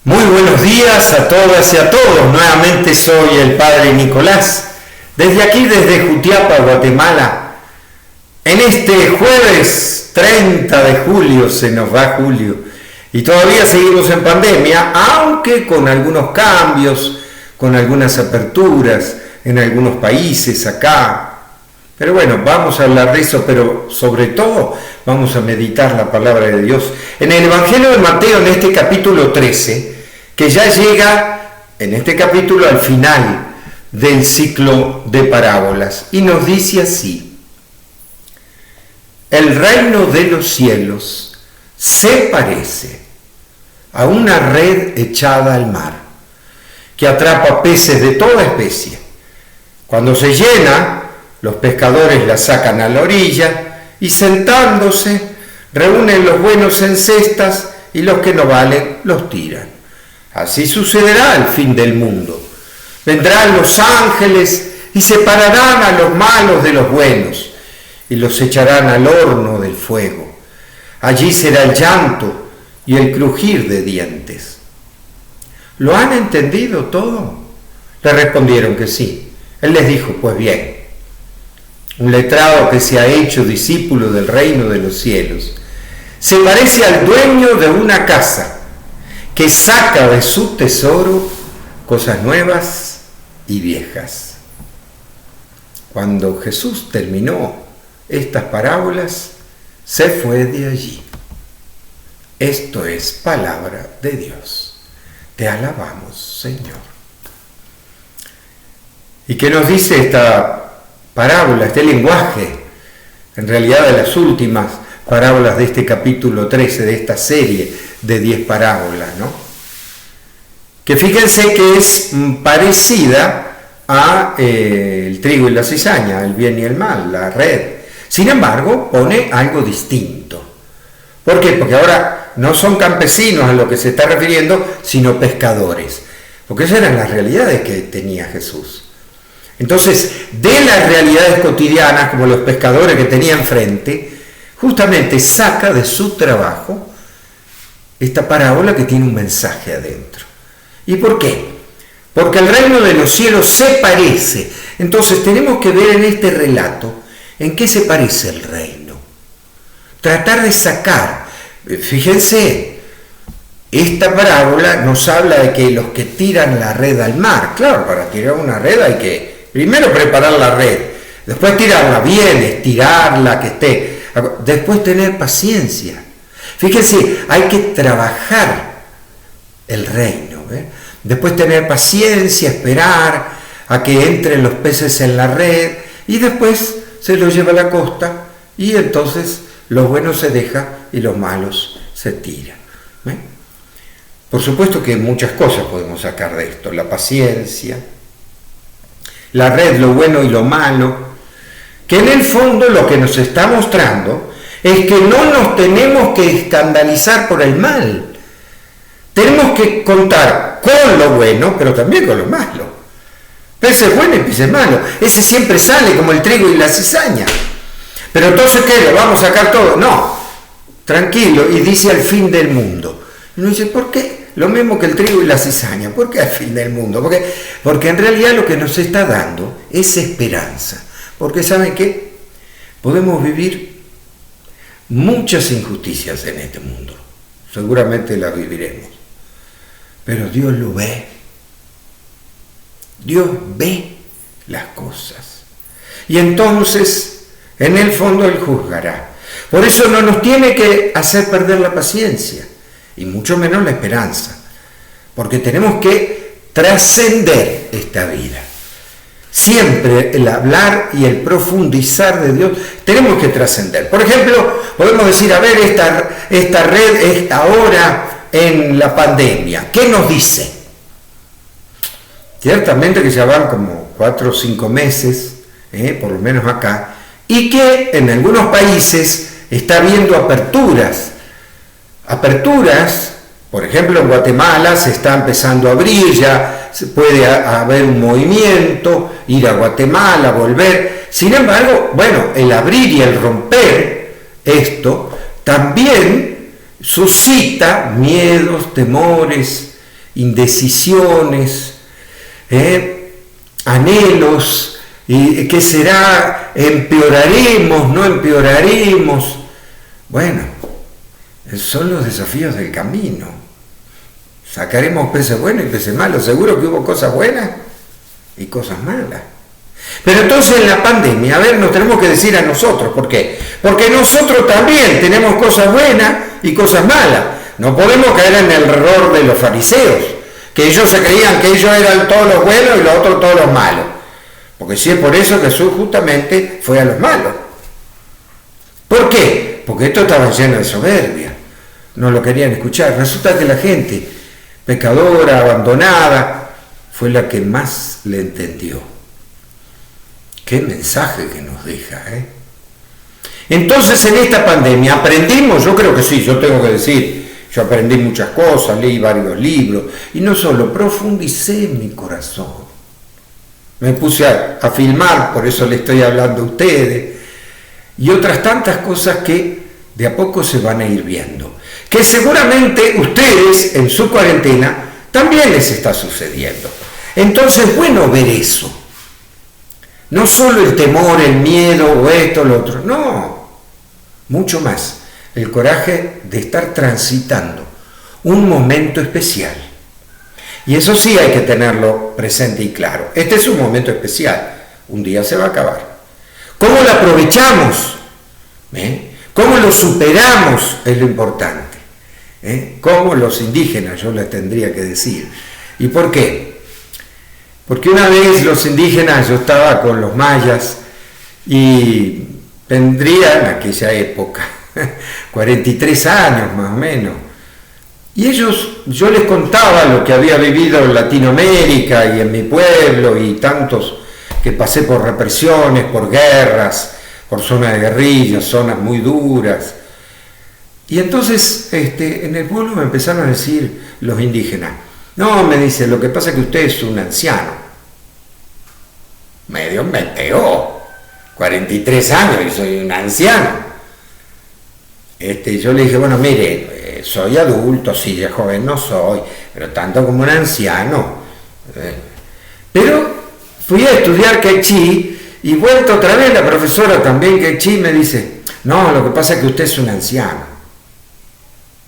Muy buenos días a todas y a todos. Nuevamente soy el Padre Nicolás. Desde aquí, desde Jutiapa, Guatemala. En este jueves 30 de julio, se nos va julio. Y todavía seguimos en pandemia, aunque con algunos cambios, con algunas aperturas en algunos países acá. Pero bueno, vamos a hablar de eso, pero sobre todo vamos a meditar la palabra de Dios. En el Evangelio de Mateo, en este capítulo 13, que ya llega en este capítulo al final del ciclo de parábolas, y nos dice así: el reino de los cielos se parece a una red echada al mar, que atrapa peces de toda especie. Cuando se llena, los pescadores la sacan a la orilla y, sentándose, reúnen los buenos en cestas y los que no valen los tiran. Así sucederá al fin del mundo. Vendrán los ángeles y separarán a los malos de los buenos y los echarán al horno del fuego. Allí será el llanto y el crujir de dientes. ¿Lo han entendido todo? Le respondieron que sí. Él les dijo: pues bien, un letrado que se ha hecho discípulo del reino de los cielos se parece al dueño de una casa que saca de su tesoro cosas nuevas y viejas. Cuando Jesús terminó estas parábolas, se fue de allí. Esto es palabra de Dios. Te alabamos, Señor. ¿Y qué nos dice esta parábola, este lenguaje, en realidad de las últimas parábolas de este capítulo 13, de esta serie de 10 parábolas, ¿no? Que fíjense que es parecida a el trigo y la cizaña, el bien y el mal, la red. Sin embargo, pone algo distinto. ¿Por qué? Porque ahora no son campesinos a lo que se está refiriendo, sino pescadores. Porque esas eran las realidades que tenía Jesús. Entonces, de las realidades cotidianas, como los pescadores que tenía enfrente, justamente saca de su trabajo esta parábola que tiene un mensaje adentro. ¿Y por qué? Porque el reino de los cielos se parece. Entonces tenemos que ver en este relato en qué se parece el reino. Tratar de sacar. Fíjense, esta parábola nos habla de que los que tiran la red al mar, claro, para tirar una red hay que primero preparar la red, después tirarla bien, estirarla, que esté, después tener paciencia. Fíjense, hay que trabajar el reino, ¿eh? Después tener paciencia, esperar a que entren los peces en la red y después se los lleva a la costa y entonces los buenos se dejan y los malos se tiran, ¿eh? Por supuesto que muchas cosas podemos sacar de esto: la paciencia, la red, lo bueno y lo malo, que en el fondo lo que nos está mostrando es que no nos tenemos que escandalizar por el mal. Tenemos que contar con lo bueno, pero también con lo malo. Peces buenos y peces malos. Ese siempre sale como el trigo y la cizaña. Pero entonces, ¿qué? ¿Lo vamos a sacar todo? No, tranquilo, y dice al fin del mundo. Y uno dice: ¿por qué? Lo mismo que el trigo y la cizaña. ¿Por qué al fin del mundo? Porque en realidad lo que nos está dando es esperanza. Porque ¿saben qué? Podemos vivir muchas injusticias en este mundo. Seguramente las viviremos. Pero Dios lo ve. Dios ve las cosas. Y entonces, en el fondo, Él juzgará. Por eso no nos tiene que hacer perder la paciencia, y mucho menos la esperanza. Porque tenemos que trascender esta vida. Siempre el hablar y el profundizar de Dios tenemos que trascender. Por ejemplo, podemos decir: a ver, esta red es ahora en la pandemia, ¿qué nos dice? Ciertamente que ya van como 4 o 5 meses, por lo menos acá, y que en algunos países está habiendo aperturas, por ejemplo en Guatemala se está empezando a abrir, ya puede haber un movimiento, ir a Guatemala, volver. Sin embargo, bueno, el abrir y el romper esto también suscita miedos, temores, indecisiones, anhelos, y ¿qué será? ¿Empeoraremos? ¿No empeoraremos? Bueno, son los desafíos del camino. Sacaremos peces buenos y peces malos. Seguro que hubo cosas buenas y cosas malas. Pero entonces en la pandemia, a ver, nos tenemos que decir a nosotros, ¿por qué? Porque nosotros también tenemos cosas buenas y cosas malas. No podemos caer en el error de los fariseos, que ellos se creían que ellos eran todos los buenos y los otros todos los malos. Porque sí es por eso Jesús justamente fue a los malos. ¿Por qué? Porque estos estaban llenos de soberbia. No lo querían escuchar. Resulta que la gente pecadora, abandonada, fue la que más le entendió. Qué mensaje que nos deja, ¿eh? Entonces en esta pandemia aprendimos, yo creo que sí, yo tengo que decir, yo aprendí muchas cosas, leí varios libros, y no solo, profundicé en mi corazón. Me puse a filmar, por eso le estoy hablando a ustedes, y otras tantas cosas que de a poco se van a ir viendo. Que seguramente ustedes en su cuarentena también les está sucediendo. Entonces es bueno ver eso. No solo el temor, el miedo o esto o lo otro, no, mucho más. El coraje de estar transitando un momento especial. Y eso sí hay que tenerlo presente y claro. Este es un momento especial. Un día se va a acabar. ¿Cómo lo aprovechamos? ¿Cómo lo superamos? Es lo importante. ¿Cómo los indígenas? Yo les tendría que decir. ¿Y por qué? Porque una vez los indígenas, yo estaba con los mayas y tendría en aquella época 43 años más o menos. Y ellos, yo les contaba lo que había vivido en Latinoamérica y en mi pueblo y tantos que pasé por represiones, por guerras, por zonas de guerrillas, zonas muy duras. Y entonces en el pueblo me empezaron a decir los indígenas, no, me dice, lo que pasa es que usted es un anciano. Medio me pegó, 43 años y soy un anciano. Yo le dije, bueno, mire, soy adulto, sí, de joven no soy, pero tanto como un anciano. Pero fui a estudiar quechí y vuelto otra vez, la profesora también quechí me dice, no, lo que pasa es que usted es un anciano.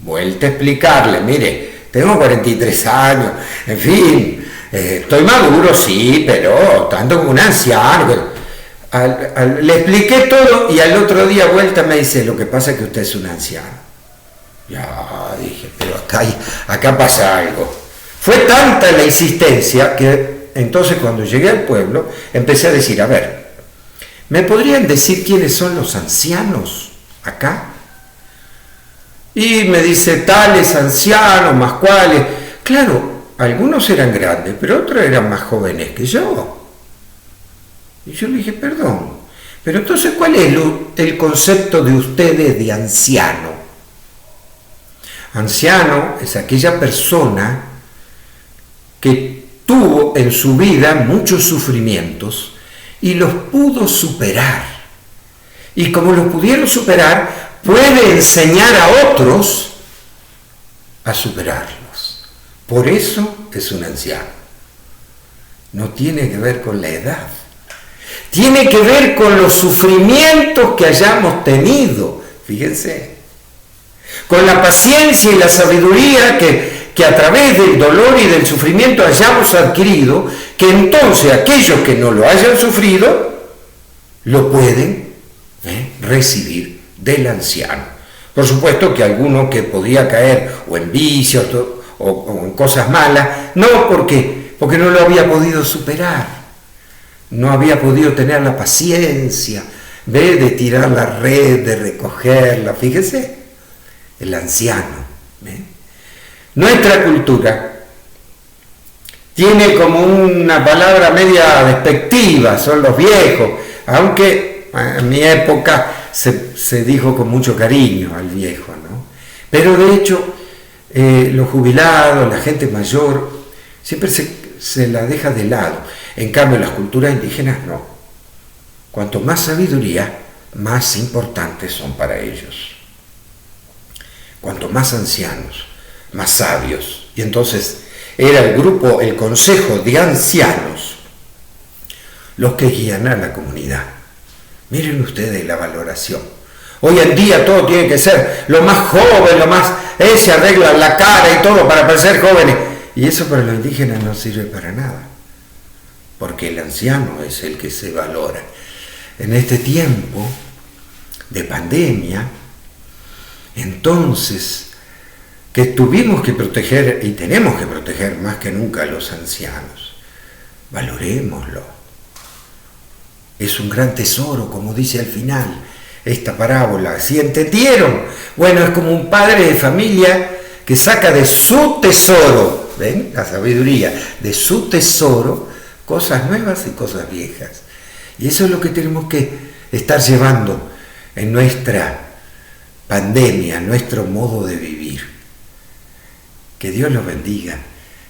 Vuelta a explicarle, mire, tengo 43 años, en fin, estoy maduro, sí, pero tanto como un anciano. Le expliqué todo y al otro día vuelta me dice, lo que pasa es que usted es un anciano. Ya dije, pero acá pasa algo. Fue tanta la insistencia que entonces cuando llegué al pueblo empecé a decir, a ver, ¿me podrían decir quiénes son los ancianos acá? Y me dice, tales ancianos, más cuales. Claro, algunos eran grandes, pero otros eran más jóvenes que yo. Y yo le dije, perdón, pero entonces, ¿cuál es el concepto de ustedes de anciano? Anciano es aquella persona que tuvo en su vida muchos sufrimientos y los pudo superar. Y como los pudieron superar, puede enseñar a otros a superarlos. Por eso es un anciano. No tiene que ver con la edad. Tiene que ver con los sufrimientos que hayamos tenido, fíjense, con la paciencia y la sabiduría que a través del dolor y del sufrimiento hayamos adquirido, que entonces aquellos que no lo hayan sufrido, lo pueden recibir del anciano. Por supuesto que alguno que podía caer o en vicios o en cosas malas, no, porque no lo había podido superar. No había podido tener la paciencia de tirar la red, de recogerla. Fíjese, el anciano. Nuestra cultura tiene como una palabra media despectiva, son los viejos, aunque en mi época se dijo con mucho cariño al viejo, ¿no? Pero de hecho, los jubilados, la gente mayor, siempre se la deja de lado. En cambio, las culturas indígenas no. Cuanto más sabiduría, más importantes son para ellos. Cuanto más ancianos, más sabios. Y entonces, era el grupo, el consejo de ancianos, los que guían a la comunidad. Miren ustedes la valoración. Hoy en día todo tiene que ser lo más joven, se arregla la cara y todo para parecer jóvenes. Y eso para los indígenas no sirve para nada, porque el anciano es el que se valora. En este tiempo de pandemia, entonces, que tuvimos que proteger y tenemos que proteger más que nunca a los ancianos, valorémoslo. Es un gran tesoro, como dice al final esta parábola. ¿Sí entendieron? Bueno, es como un padre de familia que saca de su tesoro, ¿ven? La sabiduría, de su tesoro, cosas nuevas y cosas viejas. Y eso es lo que tenemos que estar llevando en nuestra pandemia, nuestro modo de vivir. Que Dios los bendiga,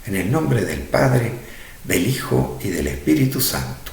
en el nombre del Padre, del Hijo y del Espíritu Santo.